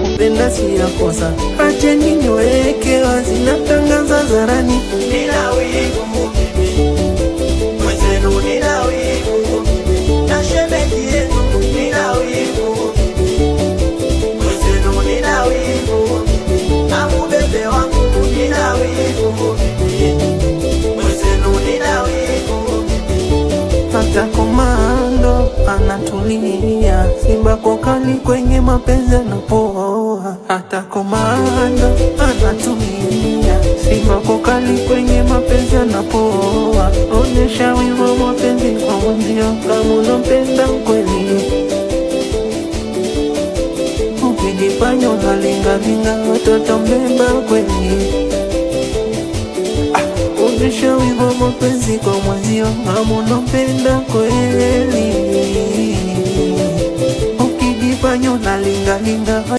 kupenda si ya kosa. Acheni niweke wazi, natangaza hadharani, nina wivu mimi mwenzenu, nina wivu na shemeji yenu, nina wivu mwenzenu, nina wivu na mubebe wangu, nina wivu mwenzenu, nina wivu. Hata komando anatulia, simba kokali kwenye mapenzi anapoa. Hata komando anatulia, simba kokali kwenye mapenzi anapoa. Onyesha wivu mapenzi kwa mwenzio kama unampenda kweli. Ukijifanya unalingalinga watoto mbeba kweli. Onyesha wivu mapenzi kwa mwenzio kama unampenda kweli. Ukijifanya unalingalinga